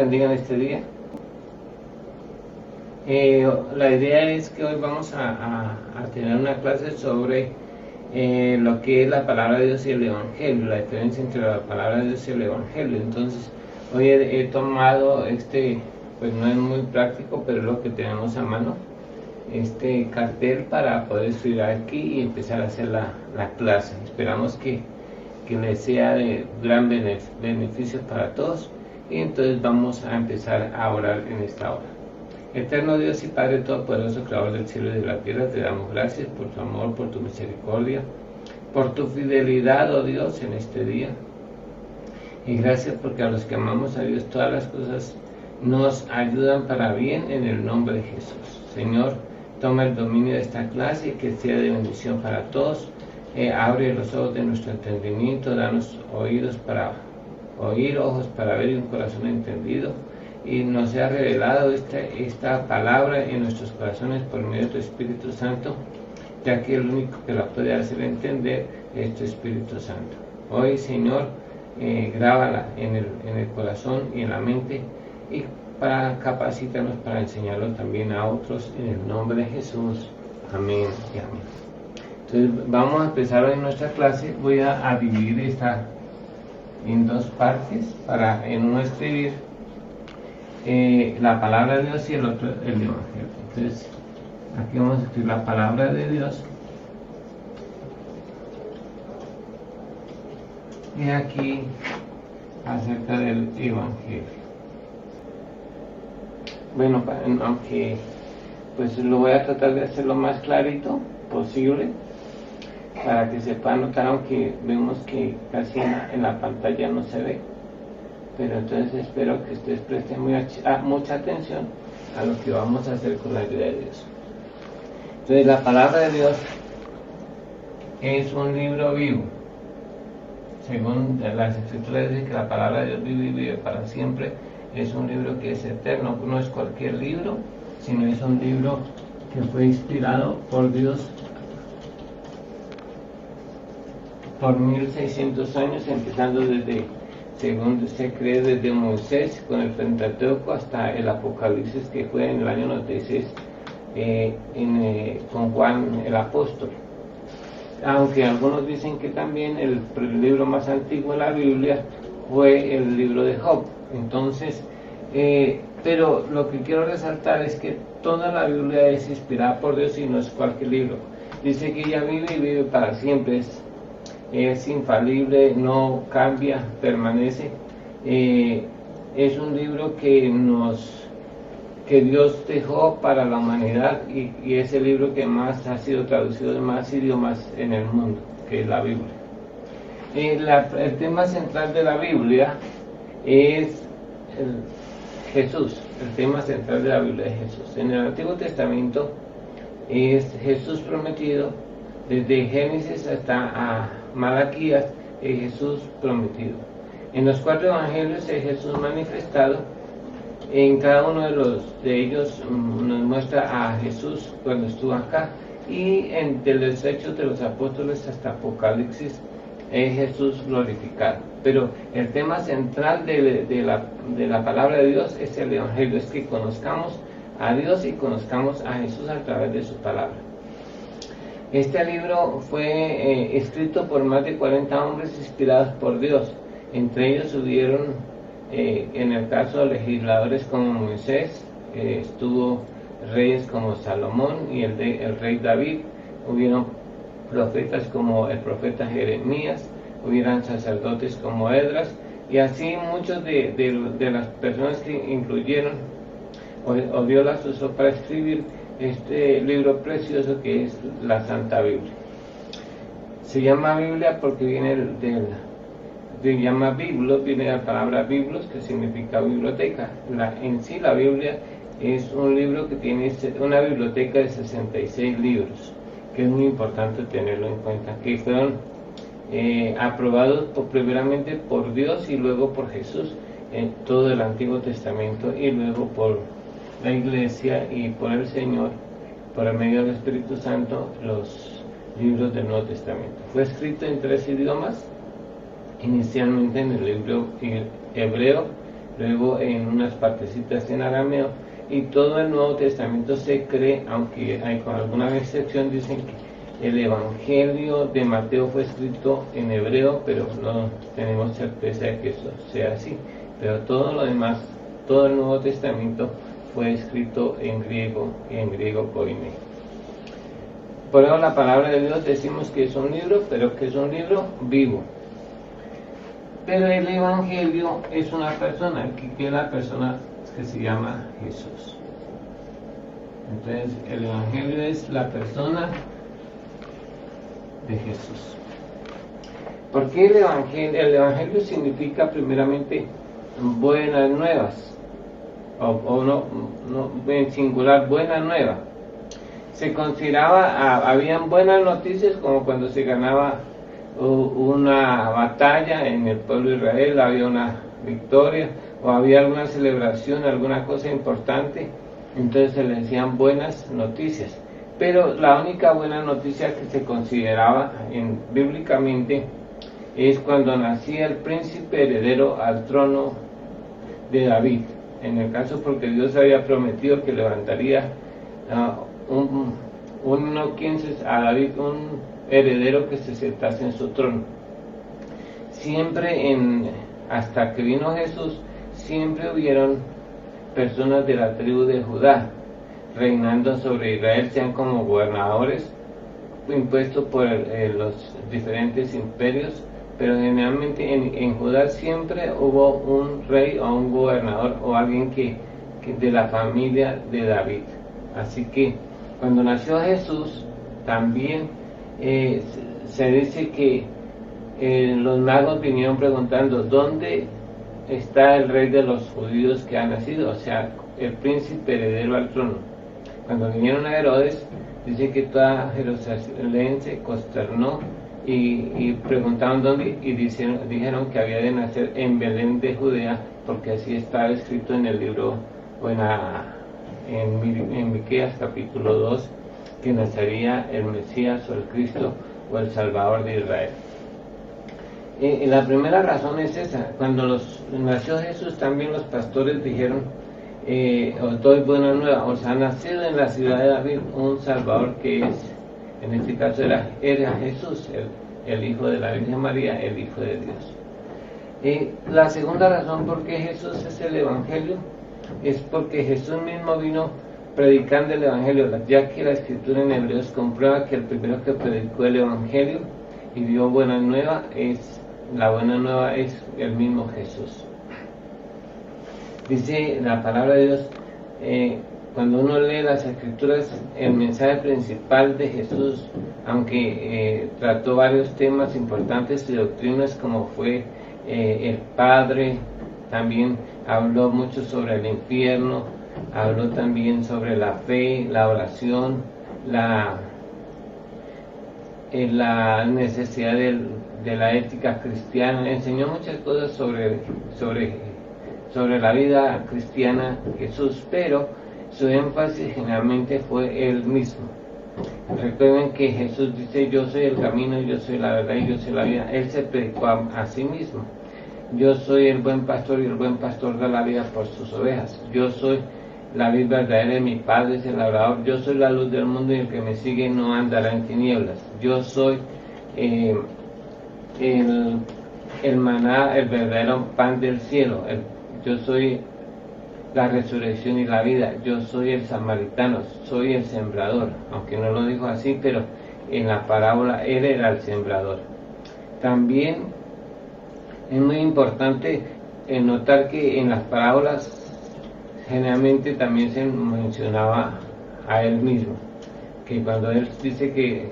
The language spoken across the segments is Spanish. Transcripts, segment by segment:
bendiga en este día. La idea es que hoy vamos a tener una clase sobre lo que es la palabra de Dios y el Evangelio, la diferencia entre la palabra de Dios y el Evangelio. Entonces, hoy he tomado pues no es muy práctico, pero es lo que tenemos a mano, este cartel para poder estudiar aquí y empezar a hacer la clase. Esperamos que les sea de gran beneficio para todos, y entonces vamos a empezar a orar en esta hora. Eterno Dios y Padre Todopoderoso, Creador del cielo y de la tierra, te damos gracias por tu amor, por tu misericordia, por tu fidelidad, oh Dios, en este día. Y gracias porque a los que amamos a Dios todas las cosas nos ayudan para bien, en el nombre de Jesús. Señor, toma el dominio de esta clase y que sea de bendición para todos. Abre los ojos de nuestro entendimiento, danos oídos para oír, ojos para ver y un corazón entendido, y nos sea revelado esta palabra en nuestros corazones por medio de tu Espíritu Santo, ya que el único que la puede hacer entender es tu Espíritu Santo. Hoy, Señor, grábala en el corazón y en la mente, y capacítanos para enseñarlo también a otros, en el nombre de Jesús. Amén y amén. Entonces vamos a empezar hoy nuestra clase. Voy a dividir esta en dos partes, para en uno escribir la palabra de Dios y el otro el Evangelio. Entonces aquí vamos a escribir la palabra de Dios y aquí acerca del Evangelio. Bueno, aunque pues lo voy a tratar de hacer lo más clarito posible para que se pueda notar, aunque vemos que casi en la pantalla no se ve, pero entonces espero que ustedes presten mucha atención a lo que vamos a hacer con la ayuda de Dios. Entonces, la palabra de Dios es un libro vivo. Según las escrituras dicen que la palabra de Dios vive y vive para siempre. Es un libro que es eterno, no es cualquier libro, sino es un libro que fue inspirado por Dios por 1600 años, empezando desde, según se cree, desde Moisés con el Pentateuco hasta el Apocalipsis, que fue en el año 96 con Juan el apóstol. Aunque algunos dicen que también el libro más antiguo de la Biblia fue el libro de Job. Entonces, pero lo que quiero resaltar es que toda la Biblia es inspirada por Dios y no es cualquier libro. Dice que ella vive y vive para siempre, es infalible, no cambia, permanece. Es un libro que Dios dejó para la humanidad, y es el libro que más ha sido traducido en más idiomas en el mundo, que es la Biblia. El tema central de la Biblia es Jesús. El tema central de la Biblia es Jesús. En el Antiguo Testamento es Jesús prometido, desde Génesis hasta Malaquías, es Jesús prometido. En los 4 evangelios es Jesús manifestado. En cada uno de ellos nos muestra a Jesús cuando estuvo acá, y de los Hechos de los Apóstoles hasta Apocalipsis es Jesús glorificado. Pero el tema central de la palabra de Dios es el Evangelio, es que conozcamos a Dios y conozcamos a Jesús a través de su palabra. Este libro fue escrito por más de 40 hombres inspirados por Dios. Entre ellos hubieron, en el caso, legisladores como Moisés, estuvo reyes como Salomón y el rey David, hubieron profetas como el profeta Jeremías, hubieran sacerdotes como Esdras, y así muchos de las personas que incluyeron o Dios las usó para escribir este libro precioso que es la Santa Biblia. Se llama Biblia porque viene llama biblos, viene de la palabra biblos, que significa biblioteca. En sí la Biblia es un libro que tiene una biblioteca de 66 libros, que es muy importante tenerlo en cuenta, que fueron aprobados primeramente por Dios y luego por Jesús en todo el Antiguo Testamento, y luego por la Iglesia y por el Señor, por el medio del Espíritu Santo, los libros del Nuevo Testamento. Fue escrito en 3 idiomas, inicialmente en el libro hebreo, luego en unas partecitas en arameo, y todo el Nuevo Testamento se cree, aunque hay con alguna excepción, dicen que el Evangelio de Mateo fue escrito en hebreo, pero no tenemos certeza de que eso sea así. Pero todo lo demás, todo el Nuevo Testamento fue escrito en griego koiné. Por eso la palabra de Dios decimos que es un libro, pero que es un libro vivo. Pero el Evangelio es una persona, que es la persona que se llama Jesús. Entonces el Evangelio es la persona de Jesús. ¿Por qué el Evangelio? El Evangelio significa primeramente buenas nuevas, o no, en singular, buena nueva. Se consideraba, habían buenas noticias, como cuando se ganaba una batalla en el pueblo de Israel, había una victoria, o había alguna celebración, alguna cosa importante, entonces se le decían buenas noticias. Pero la única buena noticia que se consideraba bíblicamente es cuando nacía el príncipe heredero al trono de David. En el caso porque Dios había prometido que levantaría a David un heredero que se sentase en su trono. Siempre hasta que vino Jesús, siempre hubieron personas de la tribu de Judá reinando sobre Israel, sean como gobernadores impuestos por los diferentes imperios, pero generalmente en Judá siempre hubo un rey o un gobernador o alguien que de la familia de David. Así que cuando nació Jesús también se dice que los magos vinieron preguntando ¿dónde está el rey de los judíos que ha nacido? O sea, el príncipe heredero al trono. Cuando vinieron a Herodes, dice que toda Jerusalén se consternó y preguntaron dónde, y dijeron que había de nacer en Belén de Judea, porque así estaba escrito en el libro, o en Miqueas capítulo 2, que nacería el Mesías o el Cristo o el Salvador de Israel. La primera razón es esa. Cuando nació Jesús, también los pastores dijeron, os doy buena nueva, os ha nacido en la ciudad de David un Salvador que es, en este caso era Jesús, el Hijo de la Virgen María, el Hijo de Dios. La segunda razón por qué Jesús es el Evangelio es porque Jesús mismo vino predicando el Evangelio, ya que la Escritura en Hebreos comprueba que el primero que predicó el Evangelio y dio buena nueva la buena nueva es el mismo Jesús. Dice la palabra de Dios, cuando uno lee las Escrituras, el mensaje principal de Jesús, aunque trató varios temas importantes y doctrinas como fue el Padre, también habló mucho sobre el infierno, habló también sobre la fe, la oración, la necesidad de la ética cristiana. Enseñó muchas cosas sobre la vida cristiana Jesús, pero su énfasis generalmente fue él mismo. Recuerden que Jesús dice, yo soy el camino, yo soy la verdad y yo soy la vida. Él se predicó a sí mismo. Yo soy el buen pastor y el buen pastor da la vida por sus ovejas. Yo soy la vid verdadera y mi Padre es el labrador. Yo soy la luz del mundo y el que me sigue no andará en tinieblas. Yo soy el maná, el verdadero pan del cielo. Yo soy la resurrección y la vida. Yo soy el samaritano, soy el sembrador. Aunque no lo dijo así, pero en la parábola él era el sembrador. También es muy importante notar que en las parábolas generalmente también se mencionaba a él mismo, que cuando él dice que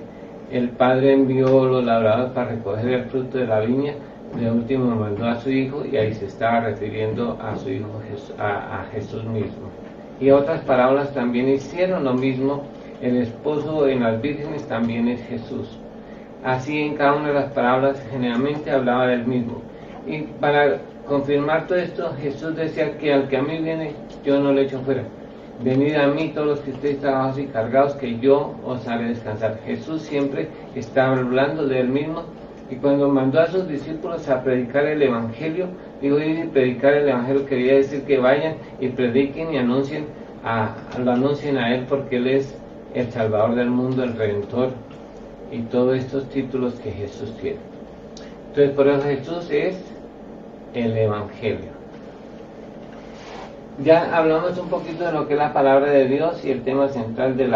el Padre envió los labradores para recoger el fruto de la viña, de último mandó a su hijo, y ahí se estaba refiriendo a su hijo, a Jesús mismo. Y otras parábolas también hicieron lo mismo. El esposo en las vírgenes también es Jesús. Así en cada una de las parábolas generalmente hablaba del mismo. Y para confirmar todo esto, Jesús decía que al que a mí viene, yo no le echo fuera. Venid a mí todos los que estéis trabajados y cargados, que yo os haré descansar. Jesús siempre estaba hablando de él mismo Y cuando mandó a sus discípulos a predicar el Evangelio, digo, ir y predicar el Evangelio quería decir que vayan y prediquen y lo anuncien a Él, porque Él es el Salvador del mundo, el Redentor, y todos estos títulos que Jesús tiene. Entonces, por eso Jesús es el Evangelio. Ya hablamos un poquito de lo que es la palabra de Dios, y el tema central de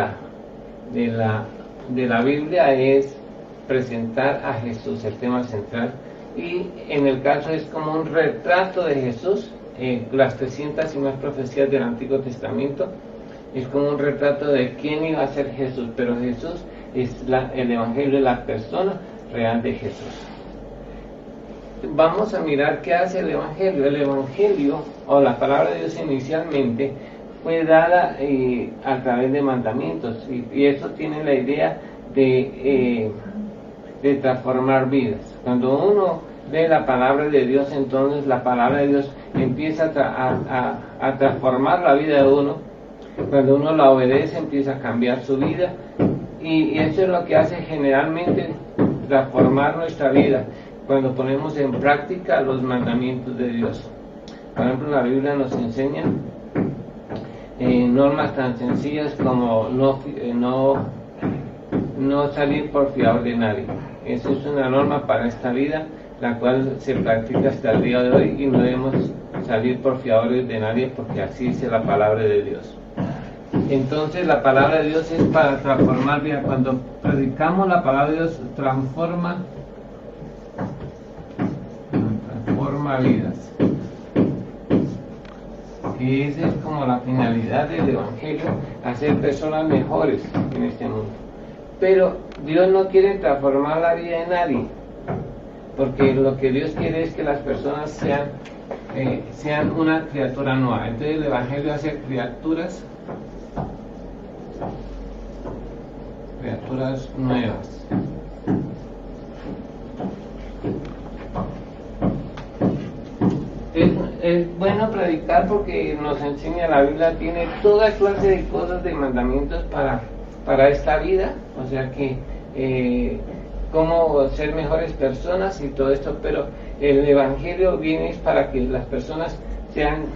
la Biblia es presentar a Jesús, el tema central. Y en el caso es como un retrato de Jesús. Las 300 y más profecías del Antiguo Testamento es como un retrato de quién iba a ser Jesús, pero Jesús es el Evangelio, es la persona real de Jesús. Vamos a mirar qué hace el Evangelio. El Evangelio, o la palabra de Dios, inicialmente fue dada a través de mandamientos, y eso tiene la idea de transformar vidas. Cuando uno lee la palabra de Dios, entonces la palabra de Dios empieza a transformar la vida de uno. Cuando uno la obedece, empieza a cambiar su vida, y eso es lo que hace generalmente transformar nuestra vida, cuando ponemos en práctica los mandamientos de Dios. Por ejemplo, la Biblia nos enseña normas tan sencillas como no salir por fiador de nadie. Esa es una norma para esta vida, la cual se practica hasta el día de hoy, y no debemos salir por fiadores de nadie, porque así dice la palabra de Dios. Entonces la palabra de Dios es para transformar vidas. Cuando predicamos la palabra de Dios, transforma vidas. Y esa es como la finalidad del Evangelio, hacer personas mejores en este mundo. Pero Dios no quiere transformar la vida de nadie, porque lo que Dios quiere es que las personas sean una criatura nueva. Entonces el Evangelio hace criaturas nuevas. Es bueno predicar porque nos enseña, la Biblia tiene toda clase de cosas, de mandamientos para esta vida, o sea que cómo ser mejores personas y todo esto, pero el Evangelio viene para que las personas sean,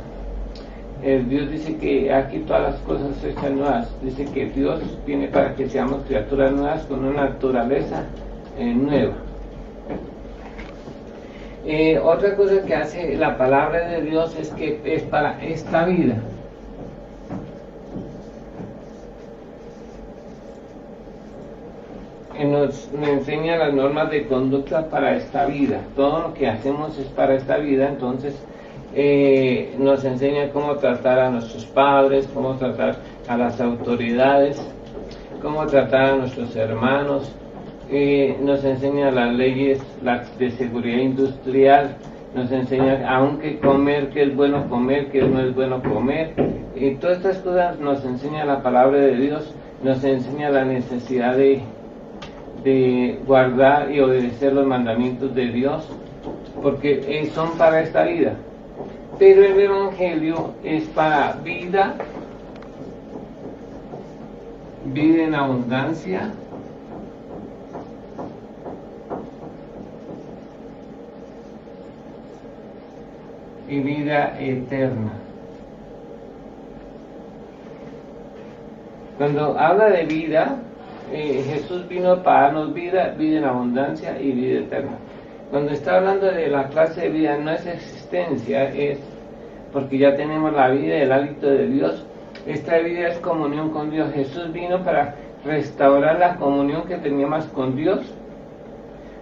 Dios dice que aquí todas las cosas se echan nuevas, dice que Dios viene para que seamos criaturas nuevas con una naturaleza nueva. Otra cosa que hace la palabra de Dios es que es para esta vida. Nos enseña las normas de conducta para esta vida. Todo lo que hacemos es para esta vida. Entonces nos enseña cómo tratar a nuestros padres, cómo tratar a las autoridades, cómo tratar a nuestros hermanos. Nos enseña las leyes de seguridad industrial, nos enseña aún qué comer, qué es bueno comer, qué no es bueno comer, y todas estas cosas nos enseña la palabra de Dios. Nos enseña la necesidad de guardar y obedecer los mandamientos de Dios, porque son para esta vida. Pero el Evangelio es para vida en abundancia, y vida eterna. Cuando habla de vida, Jesús vino para darnos vida en abundancia y vida eterna. Cuando está hablando de la clase de vida, no es existencia, es porque ya tenemos la vida, el hálito de Dios. Esta vida es comunión con Dios. Jesús vino para restaurar la comunión que teníamos con Dios,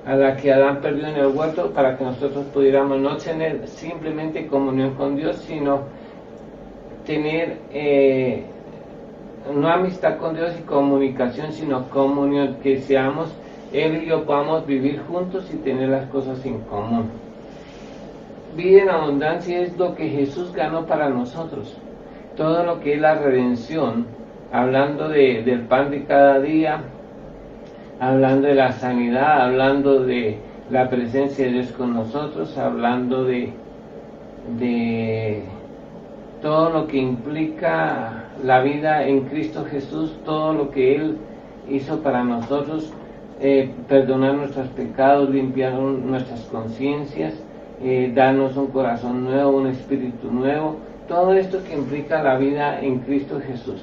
a la que Adán perdió en el huerto, para que nosotros pudiéramos no tener simplemente comunión con Dios, sino tener no amistad con Dios y comunicación, sino comunión, que seamos Él y yo podamos vivir juntos y tener las cosas en común. Vida en abundancia es lo que Jesús ganó para nosotros. Todo lo que es la redención, hablando del pan de cada día, hablando de la sanidad, hablando de la presencia de Dios con nosotros, hablando de todo lo que implica la vida en Cristo Jesús, todo lo que Él hizo para nosotros, perdonar nuestros pecados, limpiar nuestras conciencias, darnos un corazón nuevo, un espíritu nuevo, todo esto que implica la vida en Cristo Jesús.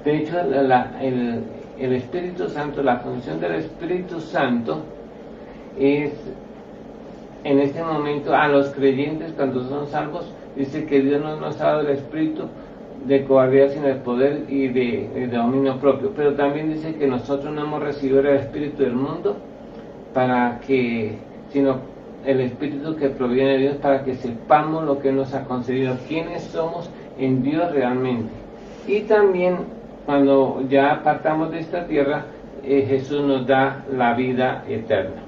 De hecho, el Espíritu Santo, la función del Espíritu Santo es, en este momento, a los creyentes cuando son salvos, dice que Dios no nos ha dado el Espíritu de cobardía, sino de poder y de dominio propio. Pero también dice que nosotros no hemos recibido el Espíritu del mundo, sino el Espíritu que proviene de Dios, para que sepamos lo que nos ha concedido, quiénes somos en Dios realmente. Y también, cuando ya partamos de esta tierra, Jesús nos da la vida eterna.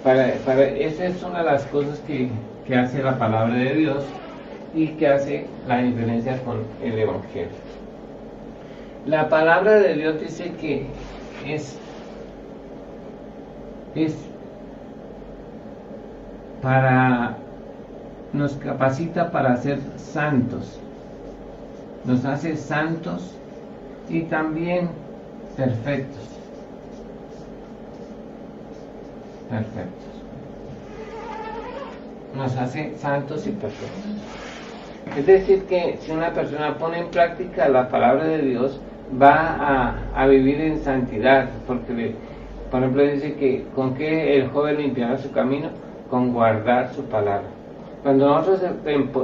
Esa es una de las cosas que hace la palabra de Dios y que hace la diferencia con el Evangelio. La palabra de Dios dice que nos capacita para ser santos, nos hace santos y también perfectos. Nos hace santos y perfectos. Es decir, que si una persona pone en práctica la palabra de Dios, va a vivir en santidad, porque, por ejemplo, dice que con qué el joven limpiará su camino, con guardar su palabra. Cuando nosotros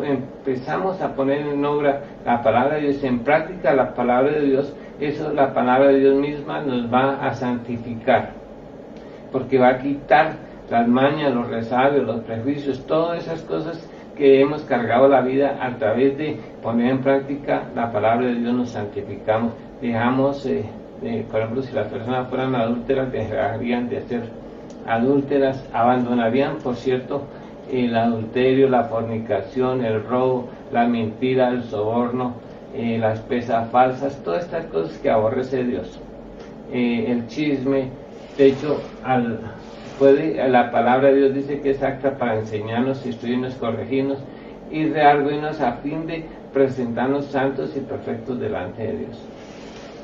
empezamos a poner en obra la palabra de Dios, en práctica la palabra de Dios, la palabra de Dios misma nos va a santificar, porque va a quitar las mañas, los resabios, los prejuicios, todas esas cosas que hemos cargado la vida. A través de poner en práctica la palabra de Dios nos santificamos, dejamos, por ejemplo, si las personas fueran adúlteras, dejarían de ser adúlteras, abandonarían, por cierto, el adulterio, la fornicación, el robo, la mentira, el soborno, las pesas falsas, todas estas cosas que aborrece Dios, el chisme. De hecho, la palabra de Dios dice que es apta para enseñarnos, instruirnos, corregirnos y redarguirnos, a fin de presentarnos santos y perfectos delante de Dios.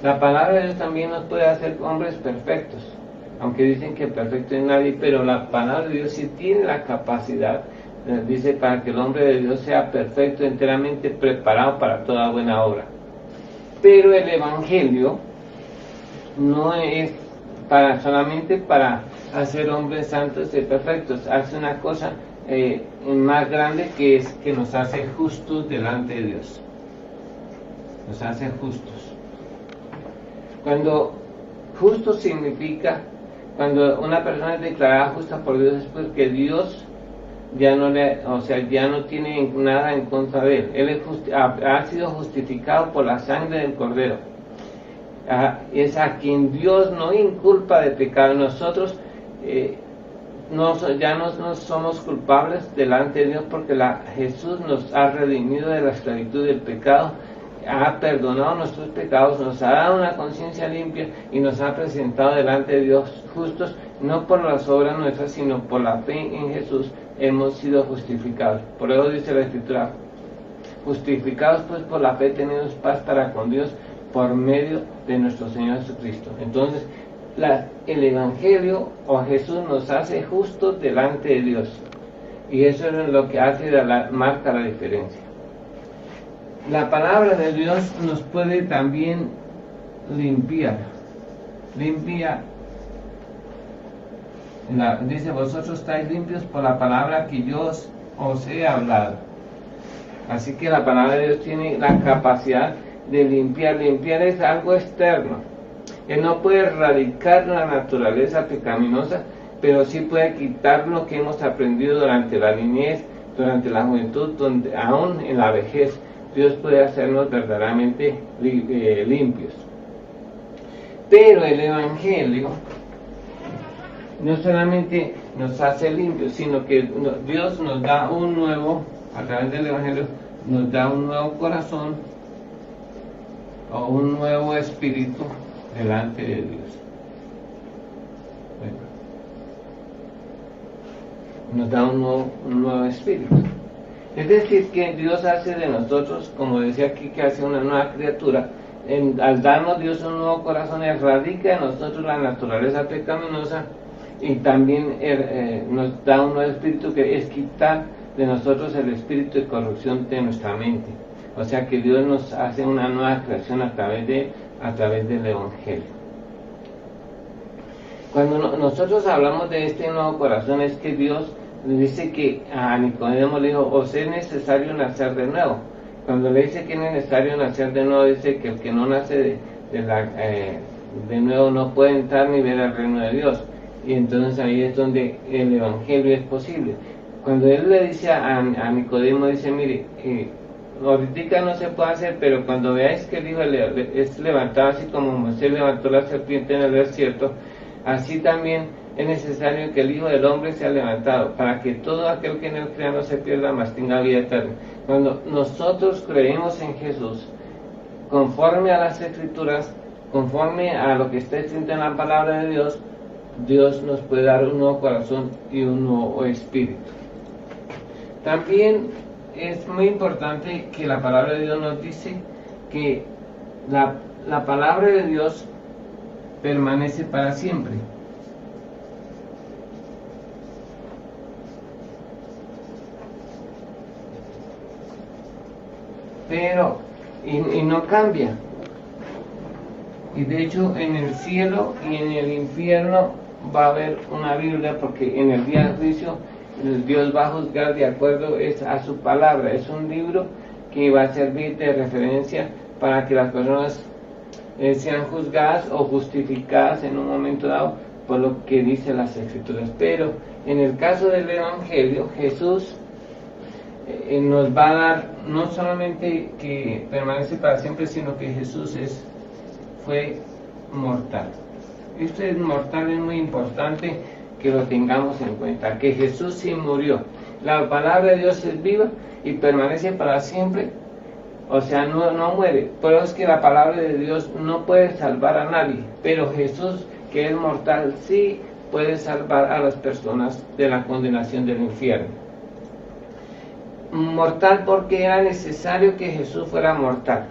La palabra de Dios también nos puede hacer hombres perfectos, aunque dicen que perfecto es nadie, pero la palabra de Dios sí tiene la capacidad, dice, para que el hombre de Dios sea perfecto, enteramente preparado para toda buena obra. Pero el Evangelio no es solamente para hacer hombres santos y perfectos, hace una cosa más grande, que es que nos hace justos delante de Dios. Nos hace justos. Cuando justo significa, cuando una persona es declarada justa por Dios, es porque Dios ya no tiene nada en contra de él. Él ha sido justificado por la sangre del Cordero. Es a quien Dios no inculpa de pecado. Nosotros ya no somos culpables delante de Dios, porque Jesús nos ha redimido de la esclavitud del pecado, ha perdonado nuestros pecados, nos ha dado una conciencia limpia y nos ha presentado delante de Dios justos, no por las obras nuestras, sino por la fe en Jesús hemos sido justificados. Por eso dice la Escritura: justificados pues por la fe tenemos paz para con Dios por medio de nuestro Señor Jesucristo. Entonces, el Evangelio o Jesús nos hace justos delante de Dios, y eso es lo que marca la diferencia. La palabra de Dios nos puede también limpiar. Dice: vosotros estáis limpios por la palabra que yo os he hablado. Así que la palabra de Dios tiene la capacidad de limpiar. Limpiar es algo externo. Él no puede erradicar la naturaleza pecaminosa, pero sí puede quitar lo que hemos aprendido durante la niñez, durante la juventud, aún en la vejez. Dios puede hacernos verdaderamente limpios. Pero el Evangelio no solamente nos hace limpios, sino que Dios nos da a través del Evangelio, nos da un nuevo corazón o un nuevo espíritu delante de Dios. Nos da un nuevo espíritu. Es decir, que Dios hace de nosotros, como decía aquí, que hace una nueva criatura, al darnos Dios un nuevo corazón, erradica en nosotros la naturaleza pecaminosa y también nos da un nuevo espíritu, que es quitar de nosotros el espíritu de corrupción de nuestra mente. O sea que Dios nos hace una nueva creación a través del Evangelio. Cuando nosotros hablamos de este nuevo corazón, es que Dios dice que a Nicodemo le dijo: os es necesario nacer de nuevo. Cuando le dice que es necesario nacer de nuevo, dice que el que no nace de nuevo no puede entrar ni ver el reino de Dios. Y entonces ahí es donde el Evangelio es posible. Cuando él le dice a Nicodemo, dice: mire, ahorita no se puede hacer, pero cuando veáis que el Hijo es levantado, así como Moisés levantó la serpiente en el desierto, así también es necesario que el Hijo del Hombre sea levantado, para que todo aquel que en él crea no se pierda, mas tenga vida eterna. Cuando nosotros creemos en Jesús, conforme a las Escrituras, conforme a lo que está escrito en la palabra de Dios, Dios nos puede dar un nuevo corazón y un nuevo espíritu. También es muy importante que la palabra de Dios nos dice que la palabra de Dios permanece para siempre. Pero, y no cambia. Y de hecho en el cielo y en el infierno va a haber una Biblia, porque en el día del juicio Dios va a juzgar de acuerdo a su palabra. Es un libro que va a servir de referencia para que las personas sean juzgadas o justificadas en un momento dado por lo que dicen las Escrituras. Pero en el caso del Evangelio, Jesús nos va a dar no solamente que permanece para siempre, sino que Jesús fue mortal. Esto es mortal, es muy importante que lo tengamos en cuenta, que Jesús sí murió. La palabra de Dios es viva y permanece para siempre, o sea, no muere. Pero es que la palabra de Dios no puede salvar a nadie, pero Jesús, que es mortal, sí puede salvar a las personas de la condenación del infierno. Mortal porque era necesario que Jesús fuera mortal,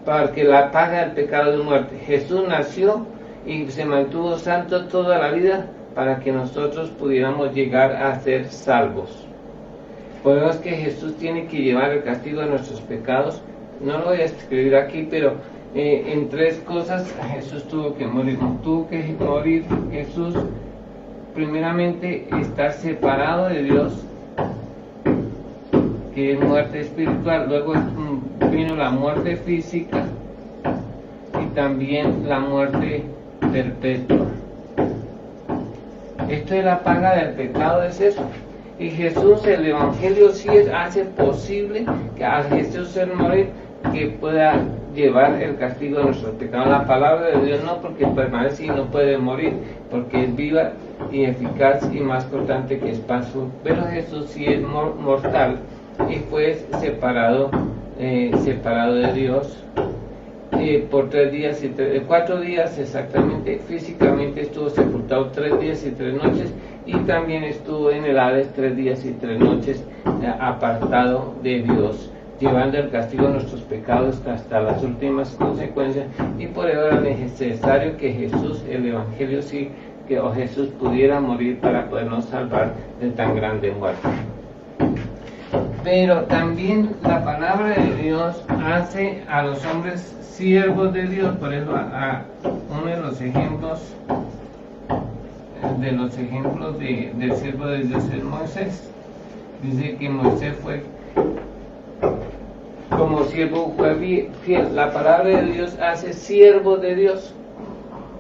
porque la paga del pecado es muerte. Jesús nació y se mantuvo santo toda la vida para que nosotros pudiéramos llegar a ser salvos. Por eso es que Jesús tiene que llevar el castigo de nuestros pecados. No lo voy a escribir aquí, pero en 3 cosas Jesús tuvo que morir. Tuvo que morir Jesús, primeramente, estar separado de Dios, que es muerte espiritual. Luego vino la muerte física y también la muerte perpetua. Esto es la paga del pecado, es eso. Y Jesús, el Evangelio sí hace posible que a Jesús el morir, que pueda llevar el castigo de nuestros pecados. La palabra de Dios no, porque permanece y no puede morir, porque es viva y eficaz y más cortante que espanto. Pero Jesús sí es mortal y fue separado de Dios por 3 días y 4 días exactamente. Físicamente estuvo sepultado 3 días y 3 noches, y también estuvo en el Hades 3 días y 3 noches apartado de Dios, llevando el castigo de nuestros pecados hasta las últimas consecuencias. Y por eso era necesario que Jesús, el Evangelio sí, que Jesús pudiera morir para podernos salvar de tan grande muerte. Pero también la palabra de Dios hace a los hombres siervos de Dios. Por eso uno de los ejemplos del siervo de Dios es Moisés. Dice que Moisés fue como siervo, fue fiel. La palabra de Dios hace siervo de Dios,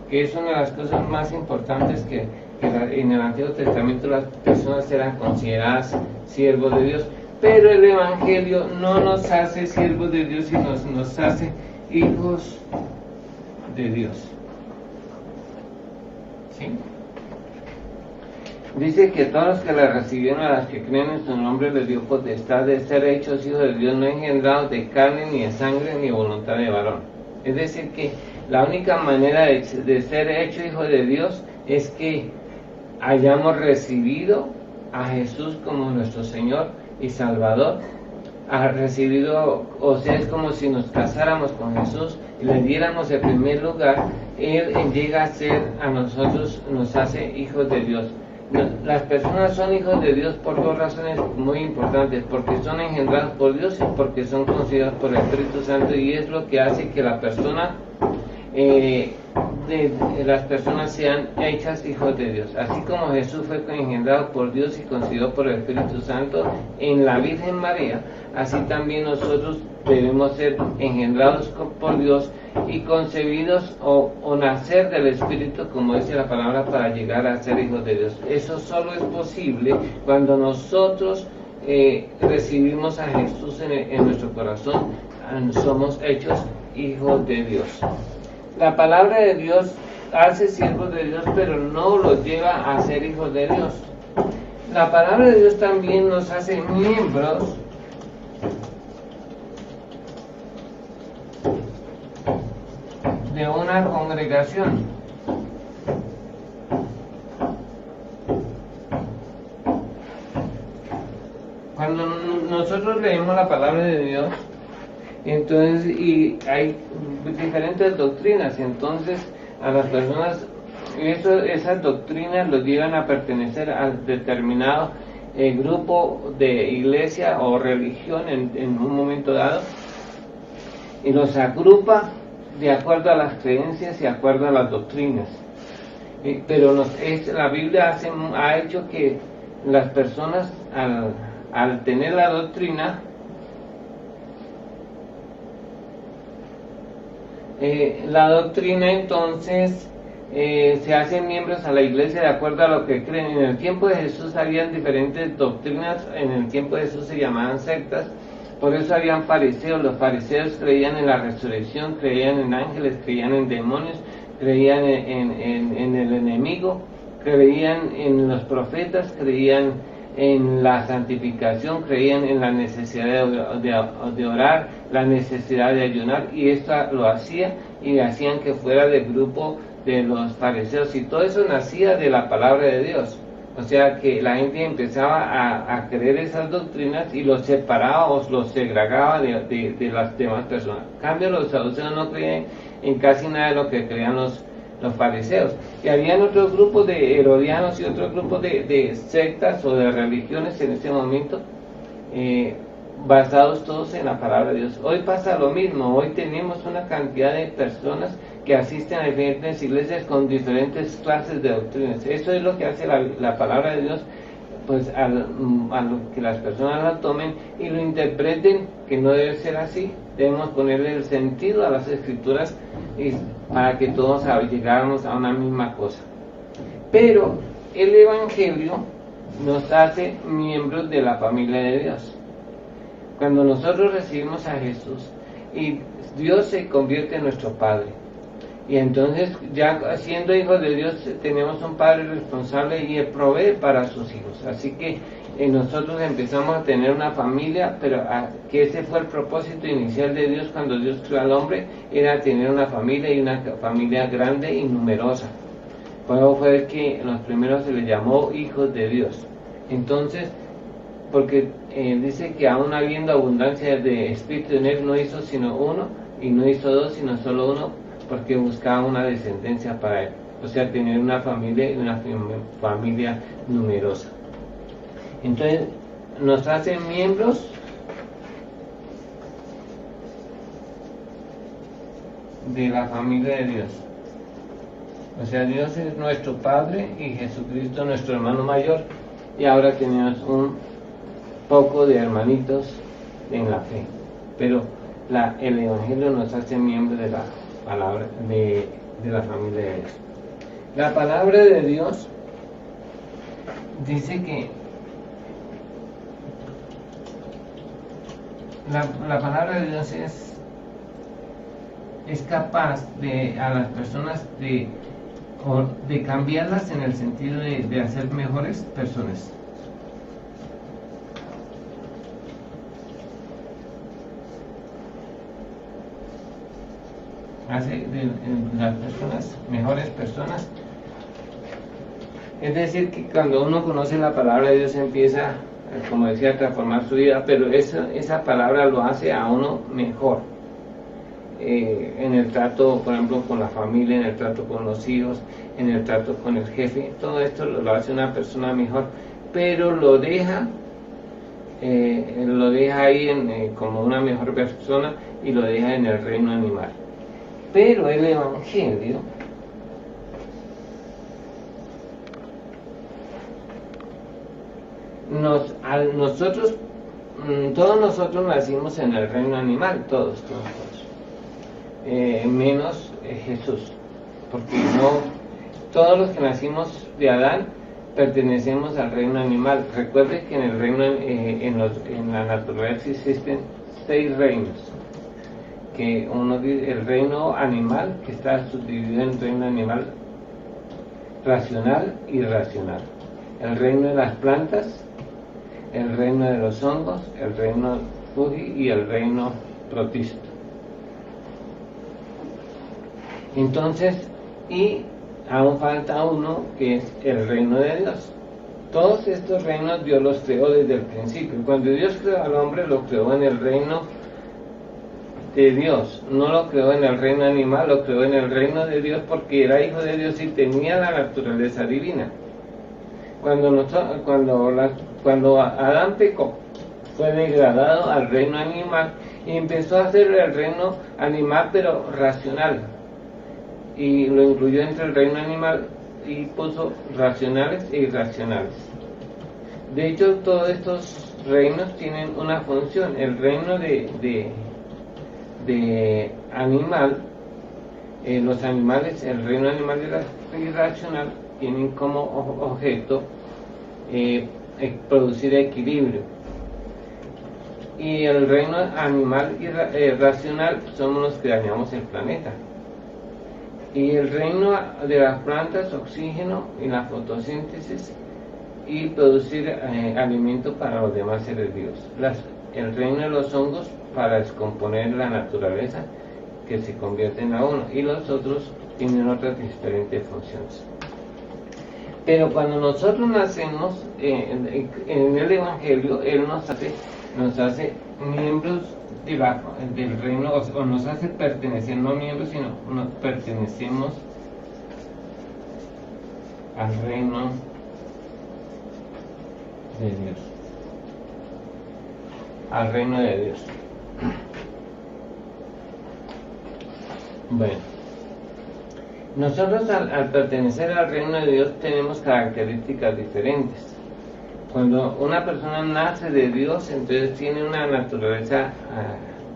que es una de las cosas más importantes, que en el Antiguo Testamento las personas eran consideradas siervos de Dios. Pero el Evangelio no nos hace siervos de Dios, sino nos hace hijos de Dios. ¿Sí? Dice que todos los que le recibieron, a las que creen en su nombre, les dio potestad de ser hechos hijos de Dios, no engendrados de carne, ni de sangre, ni de voluntad de varón. Es decir, que la única manera de ser hecho hijo de Dios es que hayamos recibido a Jesús como nuestro Señor y Salvador, ha recibido, o sea, es como si nos casáramos con Jesús y le diéramos el primer lugar. Él llega a ser a nosotros, nos hace hijos de Dios. Las personas son hijos de Dios por dos razones muy importantes: porque son engendrados por Dios y porque son considerados por el Espíritu Santo, y es lo que hace que la persona las personas sean hechas hijos de Dios. Así como Jesús fue engendrado por Dios y concebido por el Espíritu Santo en la Virgen María, así también nosotros debemos ser engendrados por Dios y concebidos o nacer del Espíritu, como dice la palabra, para llegar a ser hijos de Dios. Eso solo es posible cuando nosotros recibimos a Jesús en nuestro corazón. Somos hechos hijos de Dios. La palabra de Dios hace siervos de Dios, pero no los lleva a ser hijos de Dios. La palabra de Dios también nos hace miembros de una congregación. Cuando nosotros leemos la palabra de Dios, entonces, y hay diferentes doctrinas, entonces a las personas esas doctrinas los llevan a pertenecer a determinado grupo de iglesia o religión en un momento dado, y los agrupa de acuerdo a las creencias y de acuerdo a las doctrinas. Pero la Biblia ha hecho que las personas al tener la doctrina, entonces se hacen miembros a la iglesia de acuerdo a lo que creen. En el tiempo de Jesús habían diferentes doctrinas. En el tiempo de Jesús se llamaban sectas. Por eso habían fariseos. Los fariseos creían en la resurrección, creían en ángeles, creían en demonios, creían en el enemigo, creían en los profetas, creían en la santificación, creían en la necesidad de orar, la necesidad de ayunar, y esto lo hacía y hacían que fuera del grupo de los fariseos, y todo eso nacía de la palabra de Dios. O sea que la gente empezaba a creer esas doctrinas y los separaba o los segregaba de las demás personas. En cambio, los saduceos no creían en casi nada de lo que creían los fariseos. Y habían otros grupos de herodianos y otros grupos de sectas o de religiones en ese momento, basados todos en la palabra de Dios. Hoy pasa lo mismo. Hoy tenemos una cantidad de personas que asisten a diferentes iglesias con diferentes clases de doctrinas. Eso es lo que hace la palabra de Dios, pues a lo que las personas la tomen y lo interpreten, que no debe ser así. Debemos ponerle el sentido a las escrituras para que todos llegáramos a una misma cosa. Pero el Evangelio nos hace miembros de la familia de Dios. Cuando nosotros recibimos a Jesús y Dios se convierte en nuestro Padre, y entonces ya siendo hijos de Dios tenemos un Padre responsable y Él provee para sus hijos. Así que nosotros empezamos a tener una familia, pero que ese fue el propósito inicial de Dios cuando Dios creó al hombre, era tener una familia, y una familia grande y numerosa. Por eso fue que los primeros se les llamó hijos de Dios. Entonces, porque dice que aún habiendo abundancia de espíritu en él, no hizo sino uno, y no hizo dos sino solo uno, porque buscaba una descendencia para él, o sea, tener una familia y una familia numerosa. Entonces nos hacen miembros de la familia de Dios. O sea, Dios es nuestro Padre y Jesucristo nuestro hermano mayor, y ahora tenemos un poco de hermanitos en la fe, pero el Evangelio nos hace miembros de la palabra de la familia de Dios. La palabra de Dios dice que la palabra de Dios es capaz a las personas de cambiarlas en el sentido de hacer mejores personas. Hace de las personas mejores personas. Es decir, que cuando uno conoce la palabra de Dios empieza como decía, transformar su vida, pero esa palabra lo hace a uno mejor. En el trato, por ejemplo, con la familia, en el trato con los hijos, en el trato con el jefe, todo esto lo hace una persona mejor, pero lo deja ahí como una mejor persona y lo deja en el reino animal. Pero el Evangelio todos nosotros nacimos en el reino animal, todos. Menos Jesús, porque no todos los que nacimos de Adán pertenecemos al reino animal. Recuerde que en el reino en la naturaleza existen 6 reinos, que el reino animal, que está subdividido en reino animal racional y irracional, el reino de las plantas, el reino de los hongos, el reino Fuji y el reino protisto. Entonces, y aún falta uno, que es el reino de Dios. Todos estos reinos Dios los creó desde el principio. Cuando Dios creó al hombre, lo creó en el reino de Dios, no lo creó en el reino animal, lo creó en el reino de Dios, porque era hijo de Dios y tenía la naturaleza divina. Cuando Adán pecó, fue degradado al reino animal y empezó a hacer el reino animal, pero racional, y lo incluyó entre el reino animal y puso racionales e irracionales. De hecho, todos estos reinos tienen una función. El reino de animal, los animales, el reino animal irracional tienen como objeto producir equilibrio, y el reino animal racional somos los que dañamos el planeta, y el reino de las plantas, oxígeno y la fotosíntesis y producir alimento para los demás seres vivos. El reino de los hongos para descomponer la naturaleza, que se convierten a uno, y los otros tienen otras diferentes funciones. Pero cuando nosotros nacemos en el Evangelio, Él nos hace miembros del reino, o nos hace pertenecer, no miembros, sino nos pertenecemos al reino de Dios. Al reino de Dios. Bueno, nosotros al pertenecer al reino de Dios tenemos características diferentes. Cuando una persona nace de Dios, entonces tiene una naturaleza,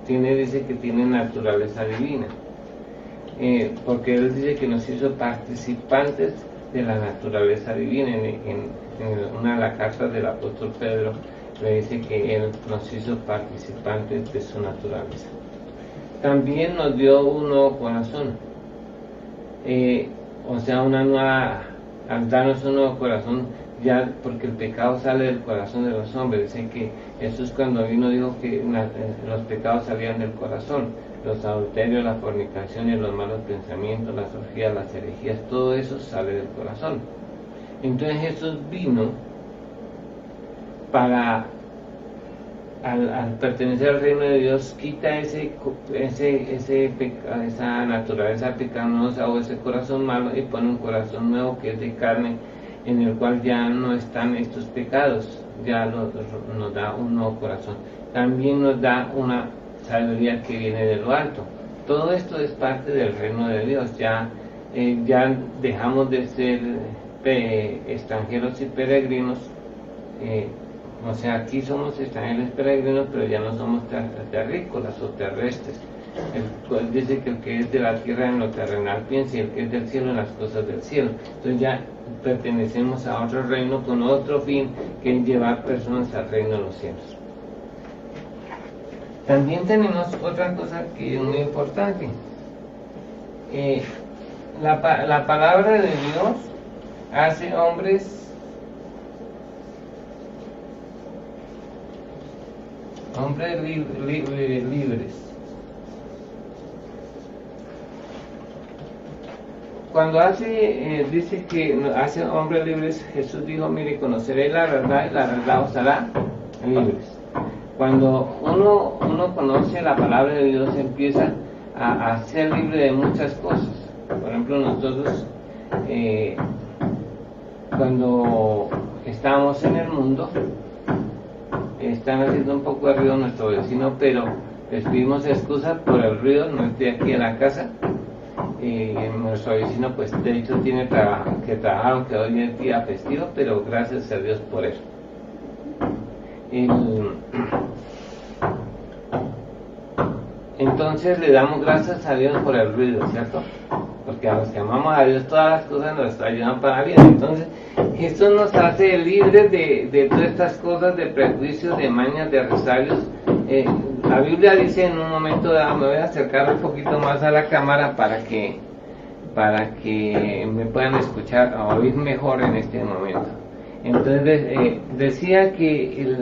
dice que tiene naturaleza divina, porque Él dice que nos hizo participantes de la naturaleza divina. En una de las cartas del apóstol Pedro le dice que Él nos hizo participantes de su naturaleza. También nos dio un nuevo corazón, al darnos un nuevo corazón, ya porque el pecado sale del corazón de los hombres. Dicen que Jesús, cuando vino, dijo que los pecados salían del corazón: los adulterios, la fornicación y los malos pensamientos, las orgías, las herejías, todo eso sale del corazón. Entonces Jesús vino para, al pertenecer al reino de Dios, quita esa naturaleza pecaminosa o ese corazón malo y pone un corazón nuevo, que es de carne, en el cual ya no están estos pecados, ya nos da un nuevo corazón. También nos da una sabiduría que viene de lo alto. Todo esto es parte del reino de Dios. Ya dejamos de ser extranjeros y peregrinos. Aquí somos extranjeros y peregrinos, pero ya no somos terrícolas o terrestres. Dice que el que es de la tierra en lo terrenal piensa, y el que es del cielo en las cosas del cielo. Entonces ya pertenecemos a otro reino con otro fin, que es llevar personas al reino de los cielos. También tenemos otra cosa que es muy importante. La palabra de Dios hace hombres libres. Cuando dice que hace hombres libres, Jesús dijo: mire, conoceréis la verdad y la verdad os hará libres. Cuando uno conoce la palabra de Dios, empieza a ser libre de muchas cosas. Por ejemplo, nosotros cuando estábamos en el mundo, están haciendo un poco de ruido nuestro vecino, pero les pedimos excusa por el ruido, no estoy aquí en la casa. Nuestro vecino pues de hecho tiene que trabajar, aunque hoy es día festivo, pero gracias a Dios por eso. Entonces le damos gracias a Dios por el ruido, ¿cierto? Porque a los que amamos a Dios todas las cosas nos ayudan para bien. Entonces esto nos hace libres de todas estas cosas, de prejuicios, de mañas, de resabios. La Biblia dice en un momento dado, me voy a acercar un poquito más a la cámara para que me puedan escuchar o oír mejor en este momento. Entonces decía que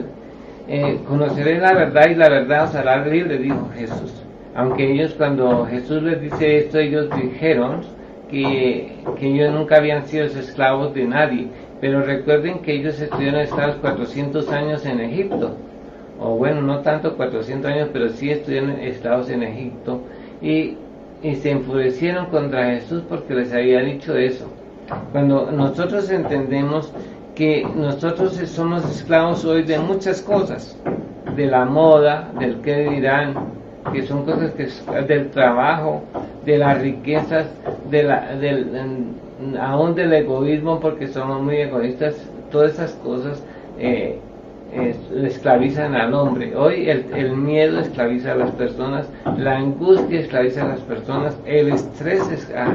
conoceréis la verdad y la verdad os hará libre, dijo Jesús. Aunque ellos, cuando Jesús les dice esto, ellos dijeron que ellos nunca habían sido esclavos de nadie, pero recuerden que ellos estuvieron esclavos 400 años en Egipto, o bueno, no tanto 400 años, pero sí estuvieron esclavos en Egipto, y se enfurecieron contra Jesús porque les había dicho eso. Cuando nosotros entendemos que nosotros somos esclavos hoy de muchas cosas, de la moda, del qué dirán, que son cosas que del trabajo, de las riquezas, aún del egoísmo, porque somos muy egoístas. Todas esas cosas esclavizan al hombre. Hoy el miedo esclaviza a las personas, la angustia esclaviza a las personas, el estrés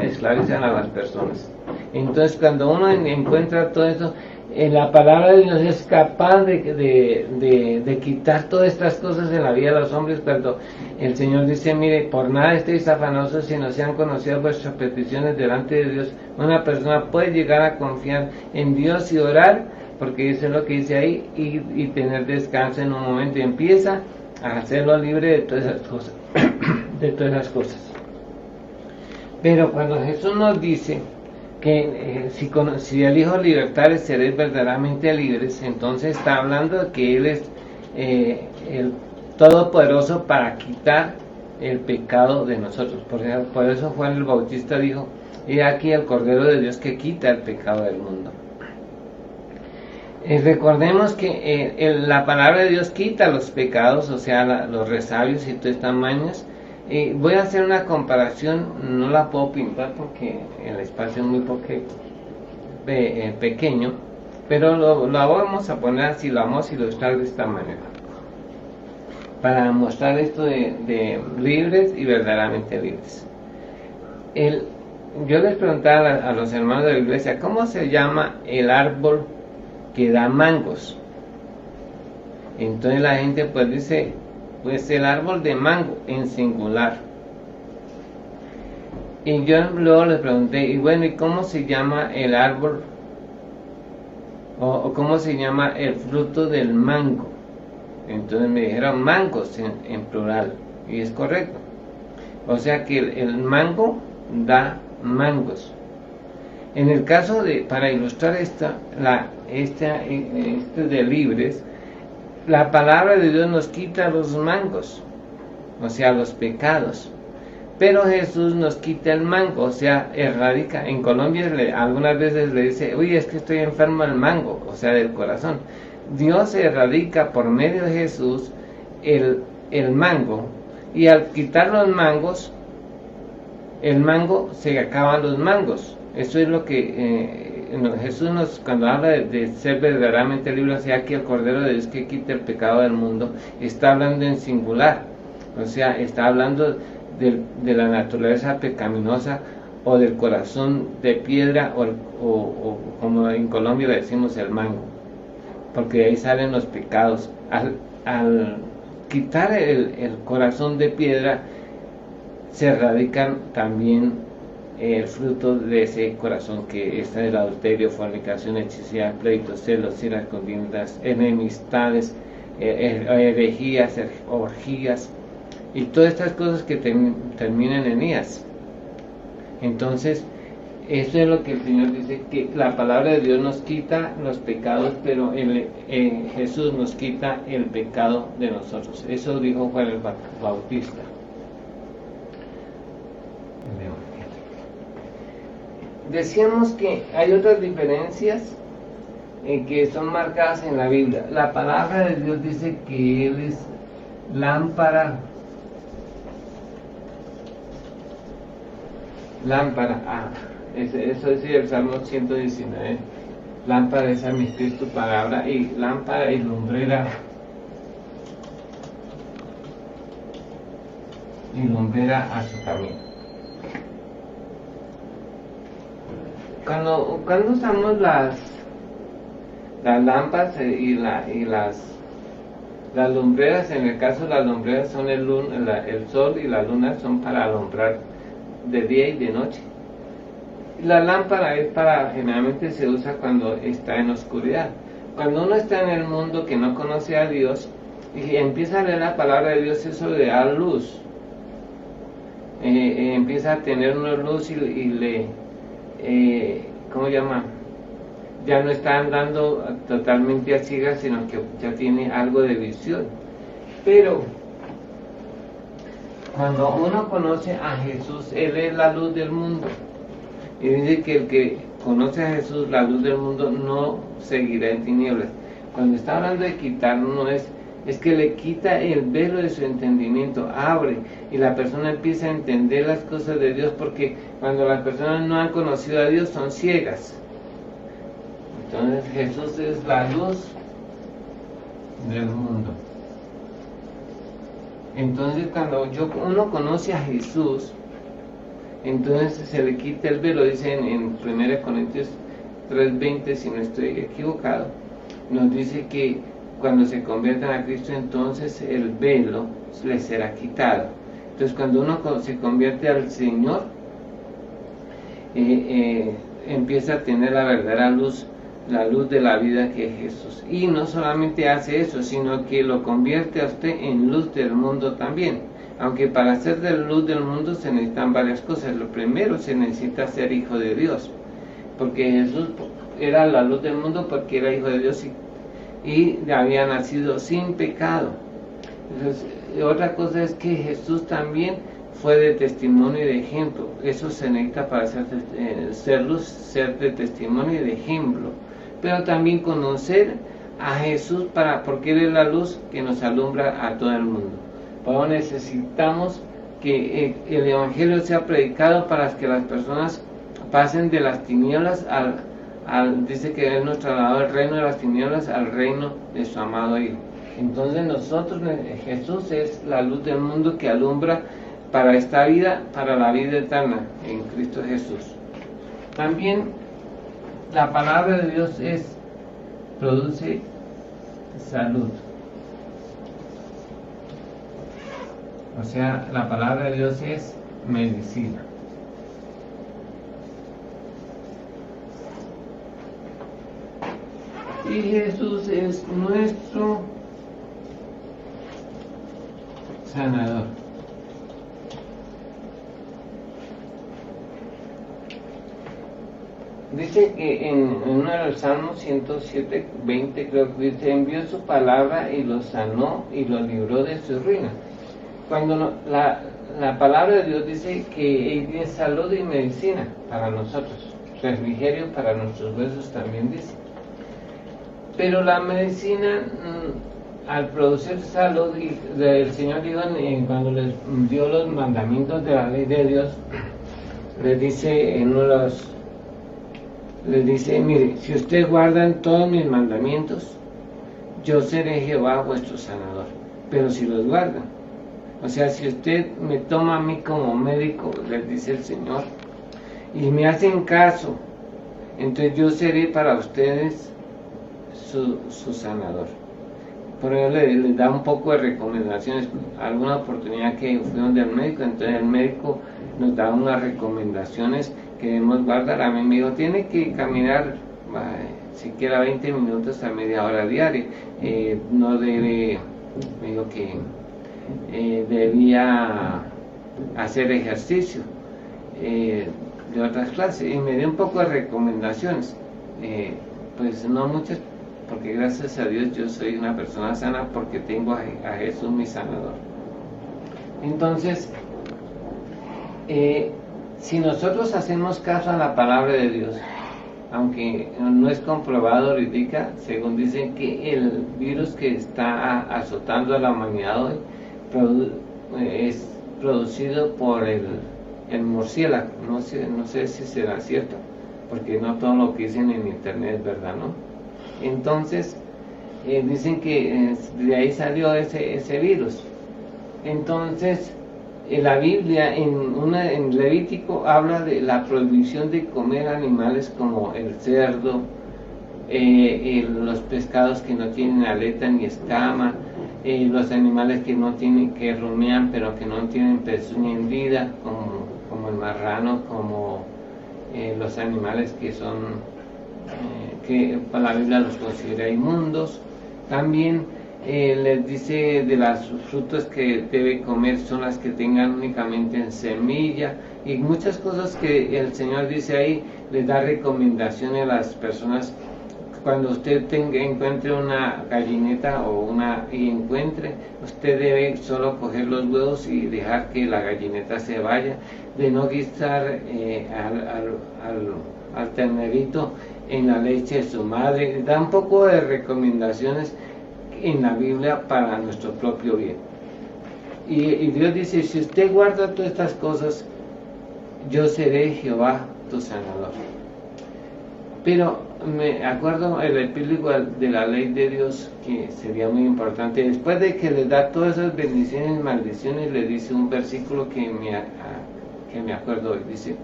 esclaviza a las personas. Entonces cuando uno encuentra todo eso, la palabra de Dios es capaz de quitar todas estas cosas en la vida de los hombres. Cuando el Señor dice, mire, por nada estéis afanosos, sino sean conocidas vuestras peticiones delante de Dios. Una persona puede llegar a confiar en Dios y orar, porque eso es lo que dice ahí, y tener descanso en un momento, y empieza a hacerlo libre de todas esas cosas. De todas esas cosas. Pero cuando Jesús nos dice que si el Hijo libertares seréis verdaderamente libres, entonces está hablando de que Él es el Todopoderoso para quitar el pecado de nosotros. Por eso Juan el Bautista dijo, he aquí el Cordero de Dios que quita el pecado del mundo. Recordemos que la palabra de Dios quita los pecados, o sea, los resabios y todas estas mañas. Voy a hacer una comparación, no la puedo pintar porque el espacio es muy pequeño, pero lo vamos a poner así, lo vamos a ilustrar de esta manera, para mostrar esto de libres y verdaderamente libres. Yo les preguntaba a los hermanos de la iglesia, ¿cómo se llama el árbol que da mangos? Entonces la gente pues dice, pues el árbol de mango en singular. Y yo luego les pregunté, y bueno, ¿y cómo se llama el árbol o cómo se llama el fruto del mango? Entonces me dijeron mangos en plural, y es correcto. O sea que el mango da mangos. En el caso para ilustrar este de libres, la palabra de Dios nos quita los mangos, o sea, los pecados, pero Jesús nos quita el mango, o sea, erradica. En Colombia algunas veces le dice, uy, es que estoy enfermo del mango, o sea, del corazón. Dios erradica por medio de Jesús el mango, y al quitar los mangos, el mango, se acaban los mangos. Eso es lo que Jesús cuando habla de ser verdaderamente libre, o sea, que el Cordero de Dios que quita el pecado del mundo, está hablando en singular, o sea, está hablando de la naturaleza pecaminosa o del corazón de piedra o como en Colombia le decimos el mango, porque de ahí salen los pecados. Al quitar el corazón de piedra, se erradican también el fruto de ese corazón, que está en el adulterio, fornicación, hechicería, pleitos, celos, iras, contiendas, enemistades, herejías, orgías y todas estas cosas que terminan en iras. Entonces Eso es lo que el Señor dice, que la palabra de Dios nos quita los pecados, pero Jesús nos quita el pecado de nosotros. Eso dijo Juan el Bautista. Decíamos que hay otras diferencias que son marcadas en la Biblia. La palabra de Dios dice que Él es lámpara, eso dice el Salmo 119, lámpara es a mis pies tu palabra, y lámpara y lumbrera a su camino. Cuando usamos las lámparas y las lumbreras, en el caso de las lumbreras son el sol y la luna son para alumbrar de día y de noche. La lámpara generalmente se usa cuando está en oscuridad. Cuando uno está en el mundo que no conoce a Dios y empieza a leer la palabra de Dios, eso le da luz. Empieza a tener una luz y ¿cómo llama? Ya no está andando totalmente a ciegas, sino que ya tiene algo de visión. Pero cuando uno conoce a Jesús, Él es la luz del mundo. Y dice que el que conoce a Jesús, la luz del mundo, no seguirá en tinieblas. Cuando está hablando de quitar, no es que le quita el velo de su entendimiento, abre, y la persona empieza a entender las cosas de Dios, porque cuando las personas no han conocido a Dios son ciegas. Entonces Jesús es la luz del mundo. Entonces cuando uno conoce a Jesús, entonces se le quita el velo. Dice en 1 Corintios 3:20, si no estoy equivocado, nos dice que cuando se conviertan a Cristo, entonces el velo le será quitado. Entonces cuando uno se convierte al Señor, empieza a tener la verdadera luz, la luz de la vida, que es Jesús. Y no solamente hace eso, sino que lo convierte a usted en luz del mundo también. Aunque para ser de luz del mundo se necesitan varias cosas. Lo primero, se necesita ser hijo de Dios, porque Jesús era la luz del mundo porque era hijo de Dios y había nacido sin pecado. Entonces, otra cosa es que Jesús también fue de testimonio y de ejemplo. Eso se necesita para ser luz, ser de testimonio y de ejemplo. Pero también conocer a Jesús porque Él es la luz que nos alumbra a todo el mundo. Por eso necesitamos que el Evangelio sea predicado para que las personas pasen de las tinieblas dice que Él nos trasladó del reino de las tinieblas al reino de su amado Hijo. Entonces Jesús es la luz del mundo que alumbra para esta vida, para la vida eterna en Cristo Jesús. También la palabra de Dios produce salud. O sea, la palabra de Dios es medicina. Y Jesús es nuestro sanador. Dice que en uno de los Salmos 107:20, creo que dice, envió su palabra y los sanó y los libró de su ruina. Cuando la palabra de Dios dice que Él es salud y medicina para nosotros, refrigerio para nuestros huesos también dice. Pero la medicina, al producir salud, el Señor dijo, cuando les dio los mandamientos de la ley de Dios, les dice mire, si ustedes guardan todos mis mandamientos, yo seré Jehová vuestro sanador. Pero si los guardan, o sea, si usted me toma a mí como médico, les dice el Señor, y me hacen caso, entonces yo seré para ustedes su sanador. Por eso les da un poco de recomendaciones. Alguna oportunidad que fui donde el médico, entonces el médico nos da unas recomendaciones que debemos guardar. A mí me dijo, tiene que caminar siquiera 20 minutos a media hora diaria. No debe, me dijo que debía hacer ejercicio. de otras clases, y me dio un poco de recomendaciones, pues no muchas, porque gracias a Dios yo soy una persona sana porque tengo a Jesús mi sanador. Entonces, si nosotros hacemos caso a la palabra de Dios, aunque no es comprobado ahorita, según dicen que el virus que está azotando a la humanidad hoy es producido por el murciélago. No sé si será cierto, porque no todo lo que dicen en internet es verdad, ¿no? Entonces, dicen que de ahí salió ese virus. Entonces, la Biblia en Levítico habla de la prohibición de comer animales como el cerdo, los pescados que no tienen aleta ni escama, los animales que no tienen, que rumean pero que no tienen pezuña hendida, como el marrano, como los animales que son que la Biblia los considera inmundos. También les dice de las frutas que debe comer son las que tengan únicamente en semilla, y muchas cosas que el Señor dice ahí. Les da recomendaciones a las personas. Cuando usted encuentre una gallineta y encuentre, usted debe solo coger los huevos y dejar que la gallineta se vaya, de no guisar al ternerito en la leche de su madre. Da un poco de recomendaciones en la Biblia para nuestro propio bien. Y Dios dice: si usted guarda todas estas cosas, yo seré Jehová tu sanador. Pero me acuerdo el epílogo de la ley de Dios, que sería muy importante. Después de que le da todas esas bendiciones y maldiciones, le dice un versículo que me acuerdo hoy. Dice: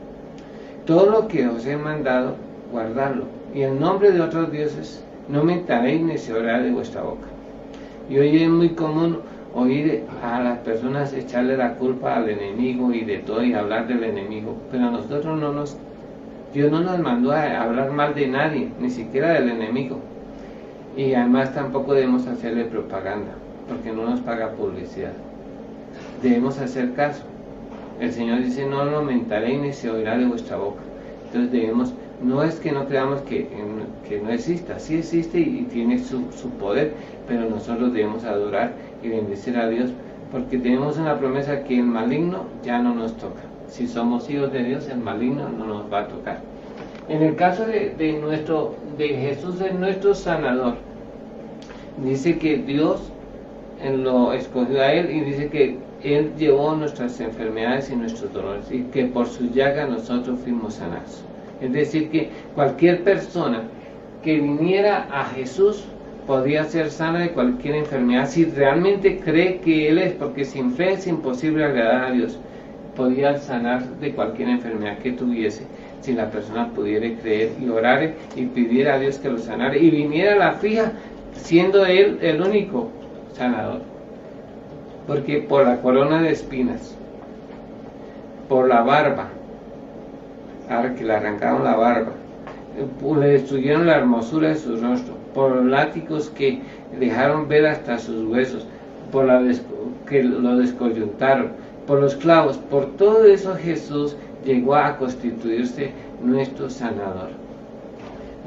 todo lo que os he mandado, guardadlo, y en nombre de otros dioses no mentaréis ni se orará de vuestra boca. Y hoy es muy común oír a las personas echarle la culpa al enemigo y de todo, y hablar del enemigo, pero nosotros Dios no nos mandó a hablar mal de nadie, ni siquiera del enemigo. Y además tampoco debemos hacerle propaganda, porque no nos paga publicidad. Debemos hacer caso. El Señor dice: no lo mentaréis ni se oirá de vuestra boca. Entonces no es que no creamos que no exista, sí existe y tiene su poder, pero nosotros debemos adorar y bendecir a Dios, porque tenemos una promesa que el maligno ya no nos toca. Si somos hijos de Dios, el maligno no nos va a tocar. En el caso de Jesús, es nuestro sanador. Dice que Dios lo escogió a Él, y dice que Él llevó nuestras enfermedades y nuestros dolores, y que por su llaga nosotros fuimos sanados. Es decir, que cualquier persona que viniera a Jesús podía ser sana de cualquier enfermedad, si realmente cree que Él es, porque sin fe es imposible agradar a Dios. Podía sanar de cualquier enfermedad que tuviese, si la persona pudiera creer y orar y pidiera a Dios que lo sanara, y viniera a la fija, siendo Él el único sanador. Porque por la corona de espinas, por la barba, ahora que le arrancaron la barba, le destruyeron la hermosura de su rostro, por los látigos que dejaron ver hasta sus huesos, que lo descoyuntaron, por los clavos, por todo eso Jesús llegó a constituirse nuestro sanador.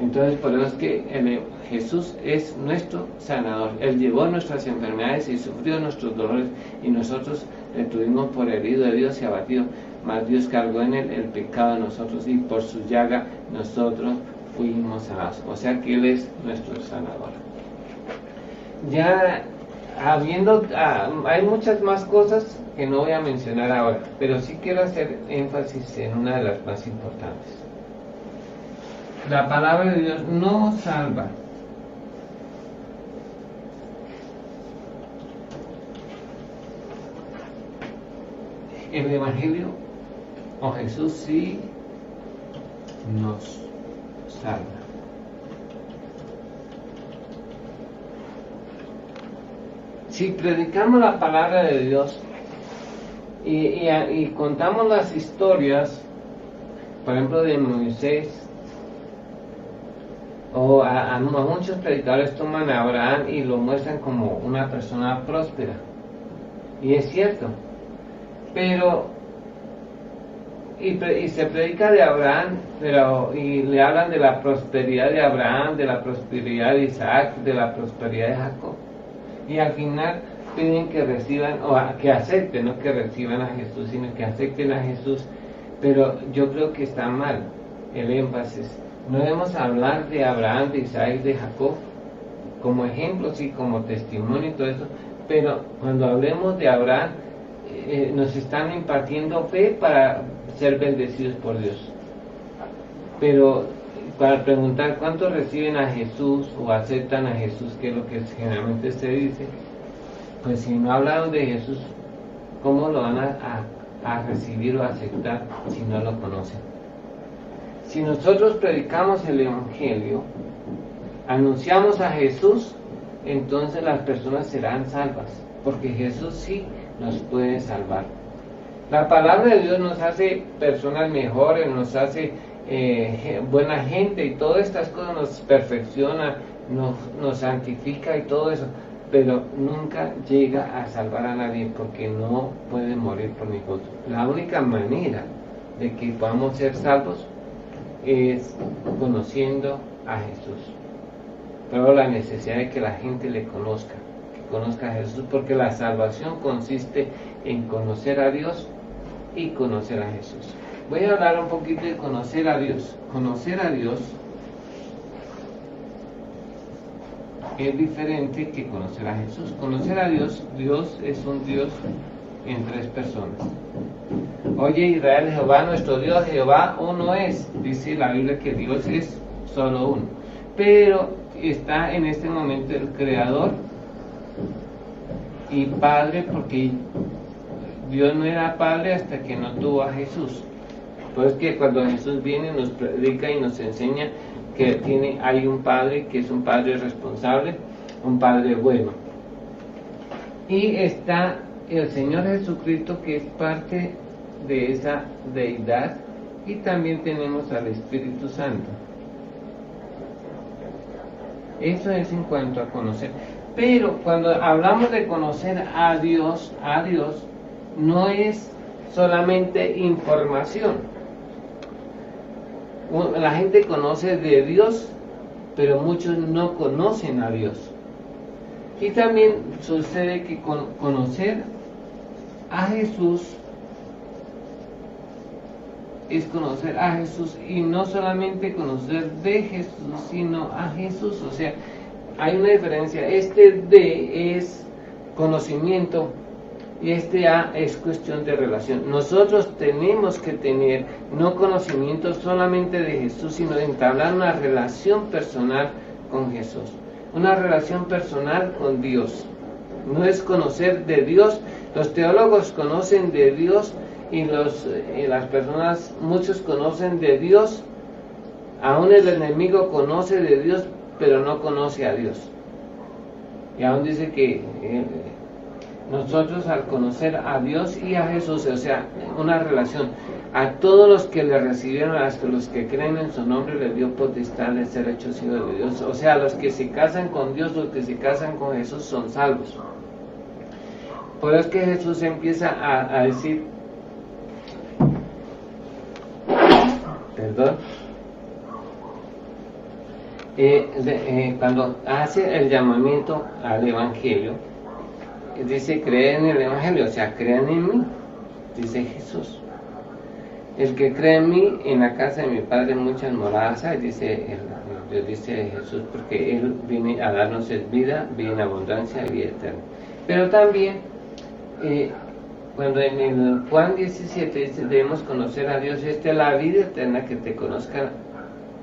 Entonces, por eso es que Jesús es nuestro sanador. Él llevó nuestras enfermedades y sufrió nuestros dolores, y nosotros le tuvimos por herido de Dios y abatido, mas Dios cargó en él el pecado de nosotros, y por su llaga nosotros fuimos sanados. O sea que Él es nuestro sanador. Ya hay muchas más cosas que no voy a mencionar ahora, pero sí quiero hacer énfasis en una de las más importantes. La palabra de Dios no salva. El Evangelio o Jesús sí nos salva. Si predicamos la palabra de Dios y contamos las historias, por ejemplo, de Moisés, o a muchos predicadores toman a Abraham y lo muestran como una persona próspera, y es cierto, pero y se predica de Abraham, y le hablan de la prosperidad de Abraham, de la prosperidad de Isaac, de la prosperidad de Jacob. Y al final piden que reciban, o que acepten, no que reciban a Jesús, sino que acepten a Jesús. Pero yo creo que está mal el énfasis. No debemos hablar de Abraham, de Isaac, de Jacob como ejemplos y como testimonio y todo eso, pero cuando hablemos de Abraham, nos están impartiendo fe para ser bendecidos por Dios. Pero para preguntar cuántos reciben a Jesús o aceptan a Jesús, que es lo que generalmente se dice, pues si no hablaron de Jesús, ¿cómo lo van a recibir o aceptar si no lo conocen? Si nosotros predicamos el Evangelio, anunciamos a Jesús, entonces las personas serán salvas, porque Jesús sí nos puede salvar. La palabra de Dios nos hace personas mejores, nos hace buena gente, y todas estas cosas nos perfecciona, nos santifica y todo eso, pero nunca llega a salvar a nadie, porque no puede morir por nosotros. La única manera de que podamos ser salvos es conociendo a Jesús. Pero la necesidad de que la gente le conozca, que conozca a Jesús, porque la salvación consiste en conocer a Dios y conocer a Jesús. Voy a hablar un poquito de conocer a Dios. Conocer a Dios es diferente que conocer a Jesús. Conocer a Dios, Dios es un Dios en tres personas. Oye Israel, Jehová nuestro Dios, Jehová uno es. Dice la Biblia que Dios es solo uno. Pero está en este momento el Creador y Padre, porque Dios no era Padre hasta que no tuvo a Jesús. Pues que cuando Jesús viene nos predica y nos enseña que hay un Padre que es un Padre responsable, un Padre bueno. Y está el Señor Jesucristo, que es parte de esa deidad, y también tenemos al Espíritu Santo. Eso es en cuanto a conocer. Pero cuando hablamos de conocer a Dios no es solamente información. La gente conoce de Dios, pero muchos no conocen a Dios. Y también sucede que conocer a Jesús es conocer a Jesús, y no solamente conocer de Jesús, sino a Jesús. O sea, hay una diferencia. Este de es conocimiento y este A es cuestión de relación. Nosotros tenemos que tener no conocimiento solamente de Jesús, sino de entablar una relación personal con Jesús, una relación personal con Dios. No es conocer de Dios. Los teólogos conocen de Dios, y las personas, muchos conocen de Dios, aún el enemigo conoce de Dios, pero no conoce a Dios. Y aún dice que nosotros, al conocer a Dios y a Jesús, o sea, una relación, a todos los que le recibieron, hasta los que creen en su nombre, le dio potestad de ser hechos hijos de Dios. O sea, los que se casan con Dios, los que se casan con Jesús, son salvos. Por eso es que Jesús empieza a decir, cuando hace el llamamiento al Evangelio, dice: creen en el Evangelio, o sea, crean en mí, dice Jesús. El que cree en mí, en la casa de mi Padre muchas moradas hay, dice Jesús, porque Él viene a darnos vida en abundancia y vida eterna. Pero también, cuando en el Juan 17 dice: debemos conocer a Dios, esta es la vida eterna, que te conozcan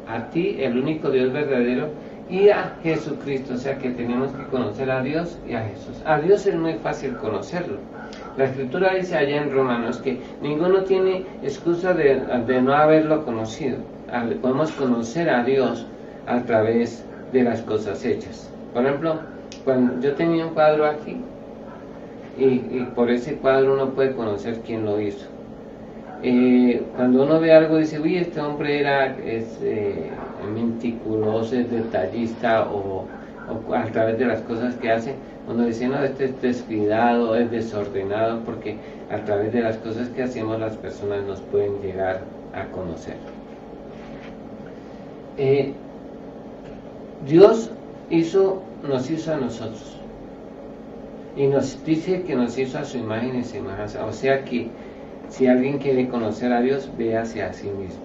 a ti, el único Dios verdadero, y a Jesucristo. O sea que tenemos que conocer a Dios y a Jesús. A Dios es muy fácil conocerlo. La Escritura dice allá en Romanos que ninguno tiene excusa de no haberlo conocido. Podemos conocer a Dios a través de las cosas hechas. Por ejemplo, cuando yo tenía un cuadro aquí, y por ese cuadro uno puede conocer quién lo hizo. Cuando uno ve algo, dice: uy, este hombre es meticuloso, es detallista, o o a través de las cosas que hace, uno dice, no, este es descuidado, es desordenado, porque a través de las cosas que hacemos las personas nos pueden llegar a conocer. Dios nos hizo a nosotros, y nos dice que nos hizo a su imagen y semejanza. O sea que si alguien quiere conocer a Dios, véase a sí mismo,